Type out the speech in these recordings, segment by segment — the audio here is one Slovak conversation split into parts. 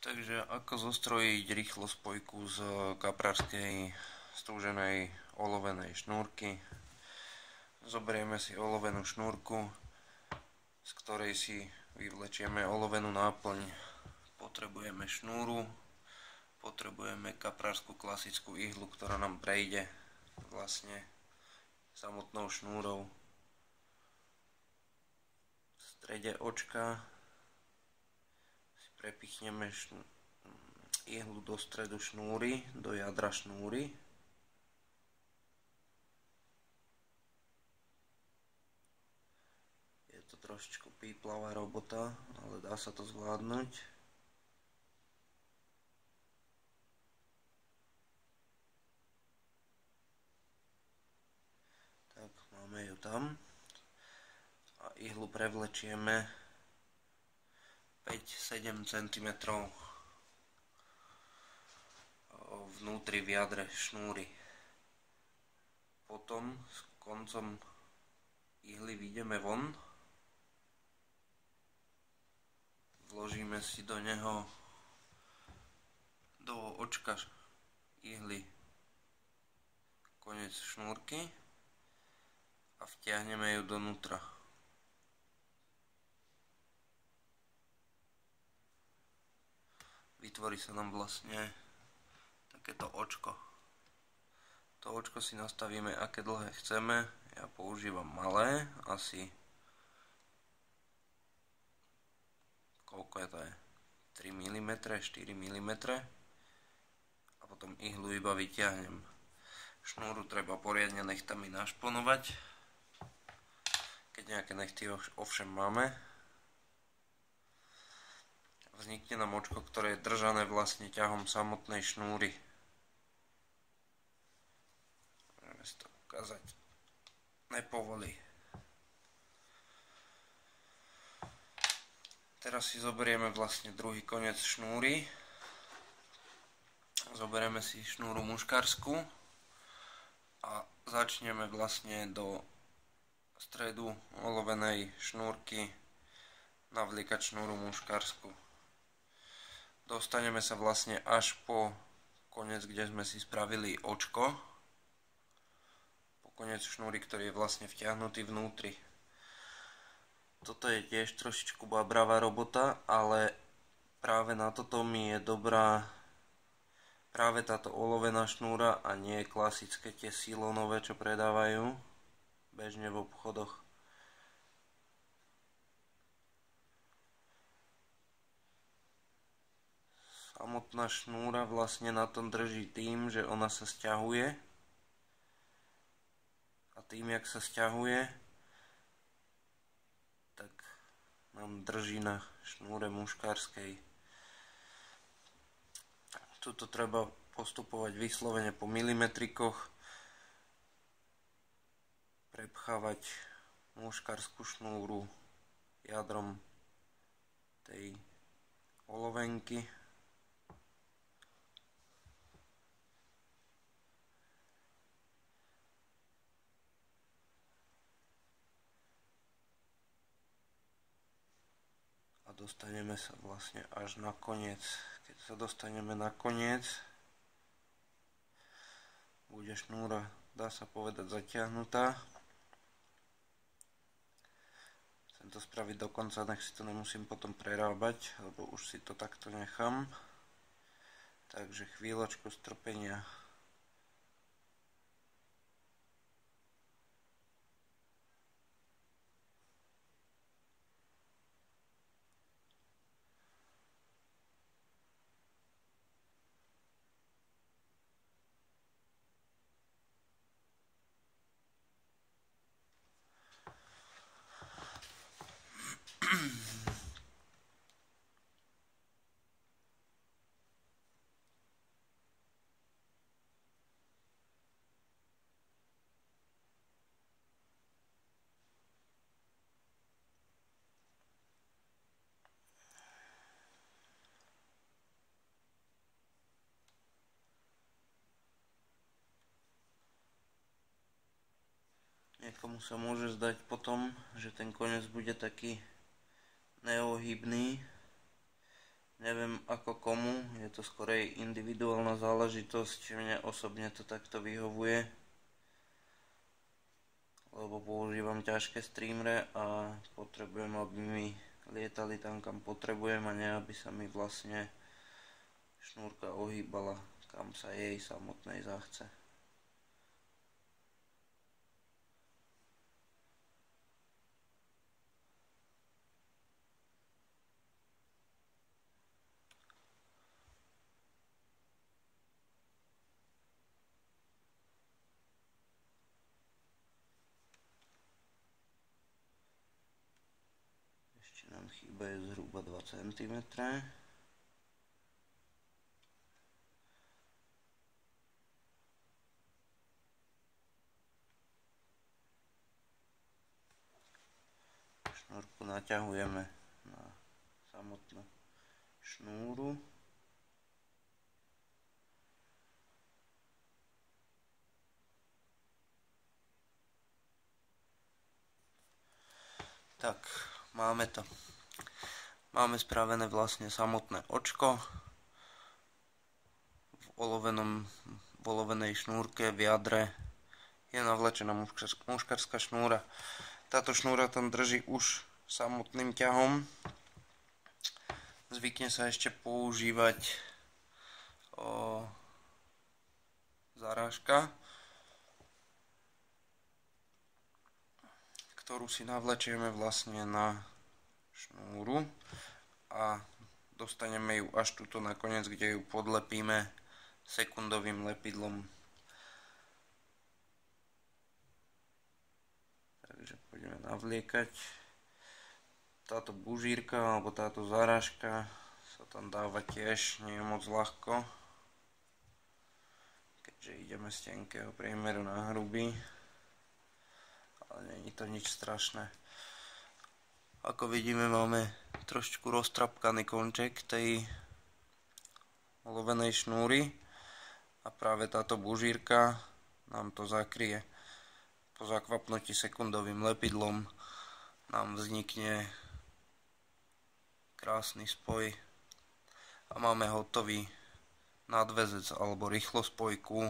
Takže ako zostrojiť rýchlo spojku z kaprárskej strúženej olovenej šnúrky. Zoberieme si olovenú šnúrku, z ktorej si vyvlečieme olovenú náplň. Potrebujeme šnúru, potrebujeme kaprárskú klasickú ihlu, ktorá nám prejde vlastne samotnou šnúrou. V strede očka prepichneme ihlu do stredu šnúry, do jadra šnúry. Je to trošičku píplavá robota, ale dá sa to zvládnuť. Tak, máme ju tam. A ihlu prevlečieme 5-7 cm vnútri v jadre šnúry. Potom s koncom ihly vyjdeme von, vložíme si do neho, do očka ihly, koniec šnúrky a vtiahneme ju donútra. Vytvorí sa nám vlastne takéto očko. To očko si nastavíme, aké dlhé chceme. Ja používam malé, asi koľko je to je? 3 mm, 4 mm a potom ihlu iba vyťahnem. Šnúru treba poriadne nechtami našponovať, keď nejaké nechty ovšem máme. Vznikne nám očko, ktoré je držané vlastne ťahom samotnej šnúry. Môžeme si to ukázať. Nepovolí. Teraz si zoberieme vlastne druhý koniec šnúry. Zoberieme si šnúru muškarskú a začneme vlastne do stredu olovenej šnúrky navliekať šnúru muškarskú. Dostaneme sa vlastne až po koniec, kde sme si spravili očko. Po koniec šnúry, ktorý je vlastne vtiahnutý vnútri. Toto je tiež trošičku babravá robota, ale práve na toto mi je dobrá práve táto olovená šnúra a nie klasické tie silónové, čo predávajú bežne v obchodoch. Samotná šnúra vlastne na tom drží tým, že ona sa sťahuje a tým, jak sa sťahuje, tak nám drží na šnúre muškárskej. Tuto treba postupovať vyslovene po milimetrikoch, prepchávať muškárskú šnúru jadrom tej olovenky. A dostaneme sa vlastne až na koniec. Keď sa dostaneme na koniec, bude šnúra, dá sa povedať, zatiahnutá. Chcem to spraviť do konca, nech si to nemusím potom prerábať, lebo už si to takto nechám. Takže chvíľočku strpenia. Niekomu sa môže zdať potom, že ten koniec bude taký neohybný. Neviem ako komu. je to skorej individuálna záležitosť. Mne osobne to takto vyhovuje, lebo používam ťažké streamre a potrebujem, aby mi lietali tam, kam potrebujem, a nie aby sa mi vlastne šnúrka ohýbala, kam sa jej samotnej zachce. Ešte nám chýbajú zhruba 2 cm. Šnúrku naťahujeme na samotnú šnúru. Tak, máme to. Máme spravené vlastne samotné očko v olovenej šnúrke v jadre. Je navlečená muškarská šnúra. Táto šnúra tam drží už samotným ťahom. Zvykne sa ešte používať zarážka, ktorú si navlečieme vlastne na šnúru a dostaneme ju až tuto nakoniec, kde ju podlepíme sekundovým lepidlom. Takže pôjdeme navliekať. Táto bužírka alebo táto zarážka sa tam dáva tiež nie je moc ľahko, keďže ideme z tenkého priemeru na hrubý. Ale nie je to nič strašné. Ako vidíme, máme trošku roztrapkaný konček tej olovenej šnúry a práve táto bužírka nám to zakrie. Po zakvapnutí sekundovým lepidlom nám vznikne krásny spoj a máme hotový nadväzec alebo rýchlospojku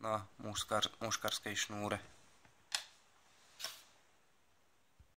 na muškarskej šnúre.